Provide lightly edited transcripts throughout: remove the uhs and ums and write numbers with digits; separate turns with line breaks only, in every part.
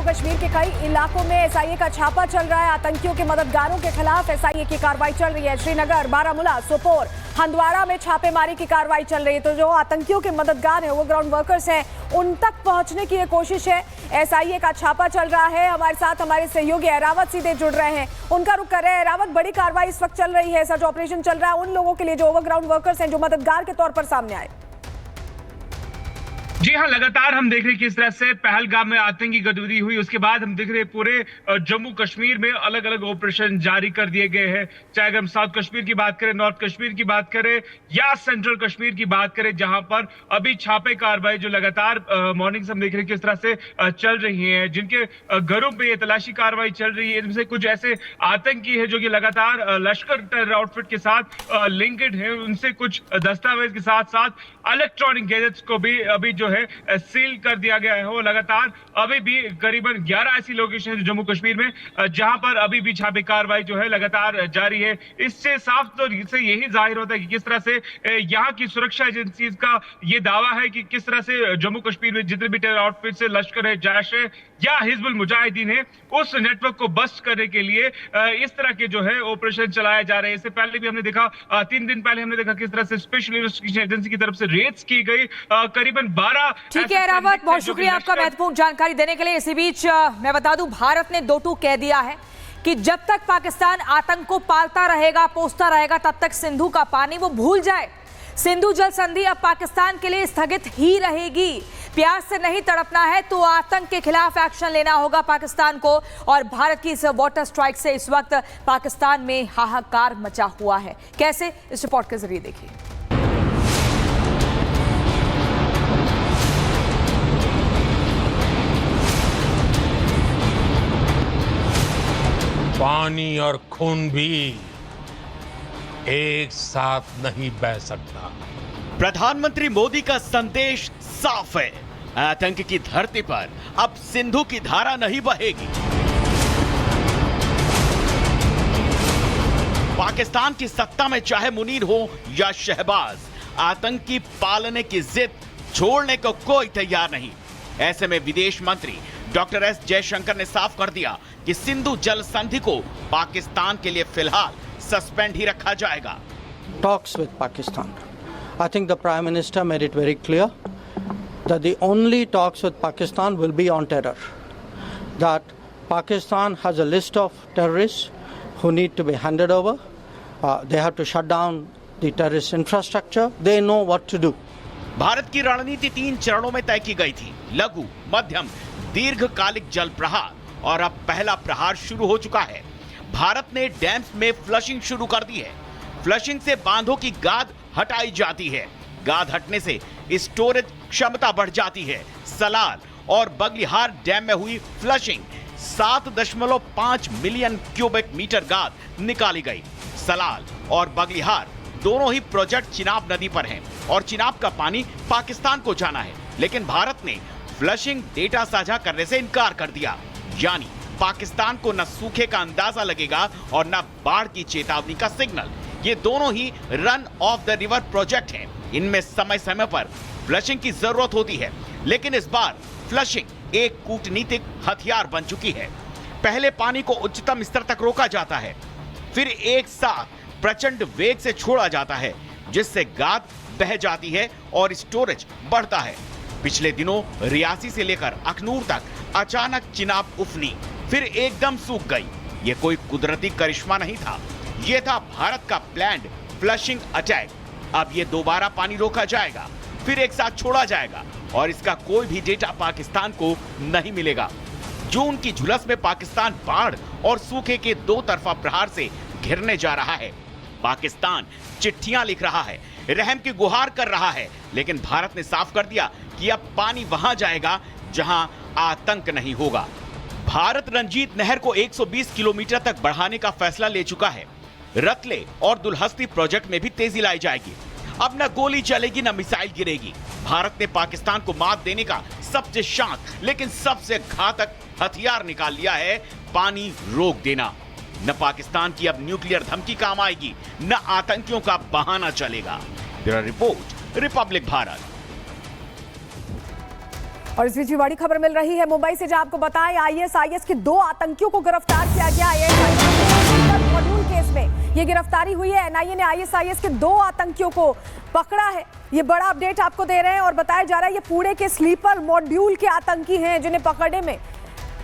कश्मीर के कई इलाकों में एसआईए का छापा चल रहा है। आतंकियों के मददगारों के खिलाफ एसआईए की कार्रवाई चल रही है। श्रीनगर, बारामूला, सोपोर, हंदवाड़ा में छापेमारी की कार्रवाई चल रही है। तो जो आतंकियों के मददगार हैं, वो ग्राउंड वर्कर्स हैं, उन तक पहुंचने की ये कोशिश है। एसआईए का छापा चल रहा है। हमारे साथ हमारे सहयोगी एरावत सीधे जुड़ रहे हैं, उनका रुख कर रहे हैं। एरावत, बड़ी कार्रवाई इस वक्त चल रही है, सर्च ऑपरेशन चल रहा है उन लोगों के लिए जो ओवरग्राउंड वर्कर्स हैं, जो मददगार के तौर पर सामने आए।
जी हाँ, लगातार हम देख रहे हैं किस तरह से पहलगाम में आतंकी गतिविधि हुई, उसके बाद हम देख रहे हैं पूरे जम्मू कश्मीर में अलग अलग ऑपरेशन जारी कर दिए गए हैं। चाहे अगर हम साउथ कश्मीर की बात करें, नॉर्थ कश्मीर की बात करें या सेंट्रल कश्मीर की बात करें, जहां पर अभी छापे कार्रवाई जो लगातार मॉर्निंग से हम देख रहे हैं किस तरह से चल रही है, जिनके घरों पर यह तलाशी कार्रवाई चल रही है। इनमें से कुछ ऐसे आतंकी है जो कि लगातार लश्कर टेरर आउटफिट के साथ लिंक्ड है। उनसे कुछ दस्तावेज के साथ साथ इलेक्ट्रॉनिक गैजेट्स को भी अभी जो है सील कर दिया गया है। वो लगातार अभी भी करीबन 11 ऐसी लोकेशन है जम्मू कश्मीर में जहां पर अभी भी छापे कार्रवाई जो है लगातार जारी है। इससे साफ तौर से यही जाहिर होता है कि किस तरह से यहाँ की सुरक्षा एजेंसी का ये दावा है कि किस तरह से जम्मू कश्मीर में जितने भी टेरर आउटफिट से लश्कर है, जैश है या हिजबुल मुजाहिदीन है, उस नेटवर्क को बस्ट करने के लिए इस तरह के जो है ऑपरेशन चलाए जा रहे हैं। इससे पहले भी हमने देखा 3 दिन पहले हमने देखा किस तरह से स्पेशल इन्वेस्टिगेशन एजेंसी की तरफ से रेड्स की गई करीबन 12।
ठीक है एरावत, बहुत शुक्रिया आपका महत्वपूर्ण जानकारी देने के लिए। इसी बीच मैं बता दूं, भारत ने दो टूक कह दिया है कि जब तक पाकिस्तान आतंक को पालता रहेगा, पोसता रहेगा, तब तक सिंधु का पानी वो भूल जाए। सिंधु जल संधि अब पाकिस्तान के लिए स्थगित ही रहेगी। प्यास से नहीं तड़पना है तो आतंक के खिलाफ एक्शन लेना होगा पाकिस्तान को। और भारत की इस वाटर स्ट्राइक से इस वक्त पाकिस्तान में हाहाकार मचा हुआ है। कैसे, इस रिपोर्ट के जरिए देखिए।
पानी और खून भी एक साथ नहीं बह सकता।
प्रधानमंत्री मोदी का संदेश साफ है, आतंक की धरती पर अब सिंधु की धारा नहीं बहेगी। पाकिस्तान की सत्ता में चाहे मुनीर हो या शहबाज, आतंकी पालने की जिद छोड़ने को कोई तैयार नहीं। ऐसे में विदेश मंत्री डॉक्टर एस जयशंकर ने साफ कर दिया कि सिंधु जल संधि को पाकिस्तान के लिए फिलहाल सस्पेंड ही रखा जाएगा।
Talks with Pakistan. I think the Prime Minister made it very clear that the only talks with Pakistan will be on terror. That Pakistan has a list of terrorists who need to be handed over. They have to shut down the terrorist infrastructure. They know what to do.
Bharat की रणनीति 3 चरणों में तय की गई थी: लघु, मध्यम, दीर्घकालिक जल प्रहार। और अब पहला प्रहार शुरू हो चुका है। भारत ने डैम्स में फ्लशिंग शुरू कर दी है। फ्लशिंग से बांधों की गाद हटाई जाती है। गाद हटने से स्टोरेज क्षमता बढ़ जाती है। सलाल और बगलिहार डैम में हुई फ्लशिंग 7.5 मिलियन क्यूबिक मीटर गाद निकाली गई। सलाल और बगलिहार दोनों ही प्रोजेक्ट चिनाब नदी पर हैं और चिनाब का पानी पाकिस्तान को जाना है। लेकिन भारत ने फ्लशिंग डेटा साझा करने से इनकार कर दिया। यानी पाकिस्तान को न सूखे का अंदाजा लगेगा और न बाढ़ की चेतावनी का सिग्नल। ये दोनों ही run of the river project हैं। इनमें समय समय पर फ्लशिंग की जरूरत होती है, लेकिन इस बार फ्लशिंग एक कूटनीतिक हथियार बन चुकी है। पहले पानी को उच्चतम स्तर तक रोका जाता है, फिर एक साथ प्रचंड वेग से छोड़ा जाता है, जिससे गाद बह जाती है और स्टोरेज बढ़ता है। पिछले दिनों रियासी से लेकर अखनूर तक अचानक चिनाब उफनी, फिर एकदम सूख गई। ये कोई कुदरती करिश्मा नहीं था, ये था भारत का प्लान्ड फ्लशिंग अटैक। अब ये दोबारा पानी रोका जाएगा, फिर एक साथ छोड़ा जाएगा और इसका कोई भी डेटा पाकिस्तान को नहीं मिलेगा। जून की झुलस में पाकिस्तान बाढ़ और सूखे के दो तरफा प्रहार से घिरने जा रहा है। पाकिस्तान चिट्ठियां लिख रहा है, रहम की गुहार कर रहा है, लेकिन भारत ने साफ कर दिया कि अब पानी वहां जाएगा जहां आतंक नहीं होगा। भारत रंजीत नहर को 120 किलोमीटर तक बढ़ाने का फैसला ले चुका है। रतले और दुलहस्ती प्रोजेक्ट में भी तेजी लाई जाएगी। अब न गोली चलेगी न मिसाइल गिरेगी। भारत ने पाकिस्तान को मात देने का सबसे शांत लेकिन सबसे घातक हथियार निकाल लिया है: पानी रोक देना। न पाकिस्तान की अब न्यूक्लियर धमकी काम आएगी, न आतंकियों का बहाना चलेगा। Bureau report, Republic Bharat.
और इस बीच भी बड़ी खबर मिल रही है मुंबई से, जहां आपको बताएं आईएसआईएस के 2 आतंकियों को गिरफ्तार किया गया है। मॉड्यूल केस में ये गिरफ्तारी हुई है। एनआईए ने आईएसआईएस के 2 आतंकियों को पकड़ा है। ये बड़ा अपडेट आपको दे रहे हैं और बताया जा रहा है ये पुणे के स्लीपर मॉड्यूल के आतंकी हैं, जिन्हें पकड़ने में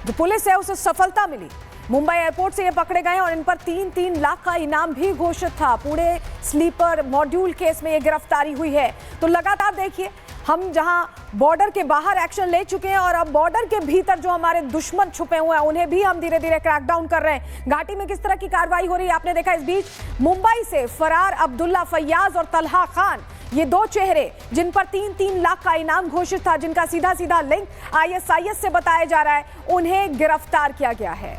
जो पुलिस है उसे सफलता मिली। मुंबई एयरपोर्ट से ये पकड़े गए और इन पर 3-3 लाख का इनाम भी घोषित था। पुणे स्लीपर मॉड्यूल केस में ये गिरफ्तारी हुई है। तो लगातार देखिए, हम जहां बॉर्डर के बाहर एक्शन ले चुके हैं और अब बॉर्डर के भीतर जो हमारे दुश्मन छुपे हुए हैं उन्हें भी हम धीरे धीरे क्रैकडाउन कर रहे हैं। घाटी में किस तरह की कार्रवाई हो रही है आपने देखा। इस बीच मुंबई से फरार अब्दुल्ला फैयाज और तलहा खान, ये 2 चेहरे जिन पर 3-3 लाख का इनाम घोषित था, जिनका सीधा सीधा लिंक आईएसआईएस से बताया जा रहा है, उन्हें गिरफ्तार किया गया है।